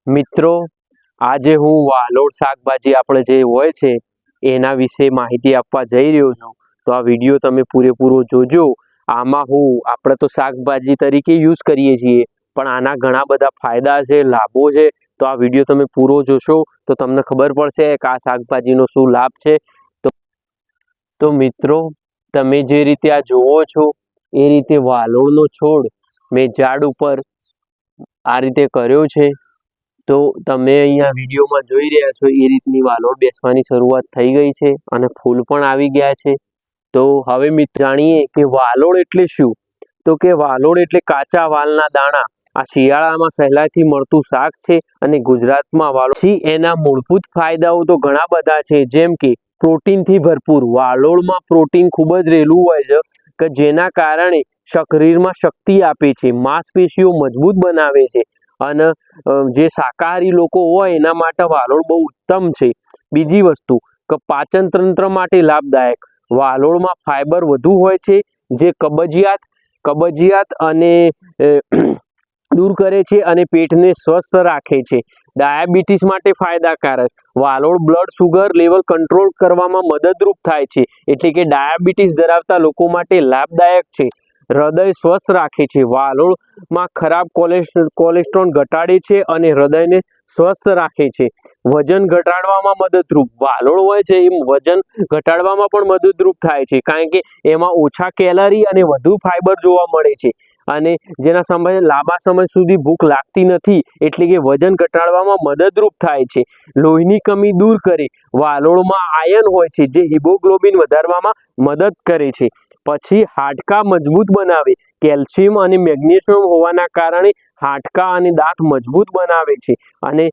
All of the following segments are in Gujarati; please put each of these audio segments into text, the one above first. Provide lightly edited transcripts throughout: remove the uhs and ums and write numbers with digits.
મિત્રો, આજે હું વાલોડ શાકભાજી આપણે જે હોય છે એના વિશે માહિતી આપવા જઈ રહ્યો છું. તો આ વિડીયો તમે પૂરેપૂરો જોજો. આમાં આપણે તો શાકભાજી તરીકે યુઝ કરીએ છીએ, પણ આના ઘણા બધા ફાયદા છે, લાભો છે. તો આ વિડીયો તમે પૂરો જોશો તો તમને ખબર પડશે કે આ શાકભાજીનો શું લાભ છે. તો મિત્રો, તમે જે રીતે આ જુઓ છો એ રીતે વાલોડનો છોડ મેં ઝાડ ઉપર આ રીતે કર્યો છે. તો તમે અહીંયા વિડીયોમાં જોઈ રહ્યા છો એ રીતની વાલોડ બેસવાની શરૂઆત થઈ ગઈ છે અને ફૂલ પણ આવી ગયા છે. તો હવે મિત્રો જાણીએ કે વાલોડ એટલે શું. તો કે વાલોડ એટલે કાચા વાલના દાણા. આ શિયાળામાં સહેલાઈથી મળતું શાક છે અને ગુજરાતમાં વાલોડ એના મૂળભૂત ફાયદાઓ તો ઘણા બધા છે, જેમ કે પ્રોટીનથી ભરપૂર. વાલોડમાં પ્રોટીન ખૂબ જ રહેલું હોય છે કે જેના કારણે શરીરમાં શક્તિ આપે છે, માંસપેશીઓ મજબૂત બનાવે છે અને જે શાકાહારી લોકો હોય એના માટે વાલોડ બહુ ઉત્તમ છે. બીજી વસ્તુ કે પાચન તંત્ર માટે લાભદાયક. વાલોડમાં ફાઈબર વધુ હોય છે જે કબજિયાત અને દૂર કરે છે અને પેટને સ્વસ્થ રાખે છે. ડાયાબિટીસ માટે ફાયદાકારક. Valod blood sugar level control કરવામાં મદદરૂપ થાય છે, એટલે કે ડાયાબિટીસ ધરાવતા લોકો માટે લાભદાયક છે. હૃદય સ્વસ્થ રાખે છે. વાલોડમાં ખરાબ કોલેસ્ટ્રોલ ઘટાડે છે અને હૃદયને સ્વસ્થ રાખે છે. વજન ઘટાડવામાં મદદરૂપ. વાલોડ હોય છે એ વજન ઘટાડવામાં પણ મદદરૂપ થાય છે, કારણ કે એમાં ઓછા કેલરી અને વધુ ફાઈબર જોવા મળે છે અને જેના લાંબા સમય સુધી ભૂખ લાગતી નથી, એટલે કે વજન ઘટાડવામાં મદદરૂપ થાય છે. લોહીની કમી દૂર કરે. વાલોડમાં આયર્ન હોય છે જે હિમોગ્લોબિન વધારવામાં મદદ કરે છે. પછી હાડકાં મજબૂત બનાવે. કેલ્શિયમ અને મેગ્નેશિયમ હોવાના કારણે હાડકાં અને દાંત મજબૂત બનાવે છે અને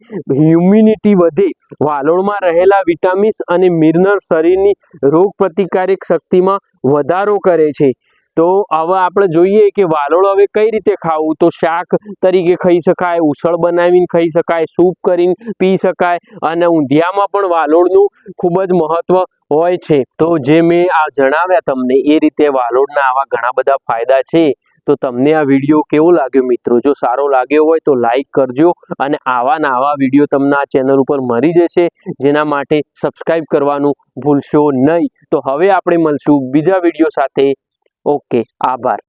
ઇમ્યુનિટી વધે. વાલોડમાં રહેલા વિટામિન્સ અને મિનરલ શરીરની રોગ પ્રતિકારક શક્તિમાં વધારો કરે છે. તો હવે આપણે જોઈએ કે વાલોડ હવે કઈ રીતે ખાવું. તો શાક તરીકે ખાઈ શકાય, ઉસળ બનાવીને ખાઈ શકાય, સૂપ કરીને પી શકાય અને ઊંધિયામાં પણ વાલોડનું ખૂબ જ મહત્વ હોય છે. તો જે મેં આ જણાવ્યા તમને એ રીતે વાલોડના આવા ઘણા બધા ફાયદા છે. તો તમને આ વિડીયો કેવો લાગ્યો મિત્રો? જો સારો લાગ્યો હોય તો લાઈક કરજો અને આવા વિડીયો તમને આ ચેનલ ઉપર મળી જશે, જેના માટે સબસ્ક્રાઈબ કરવાનું ભૂલશો નહીં. તો હવે આપણે મળશું બીજા વિડીયો સાથે. ઓકે, આભાર.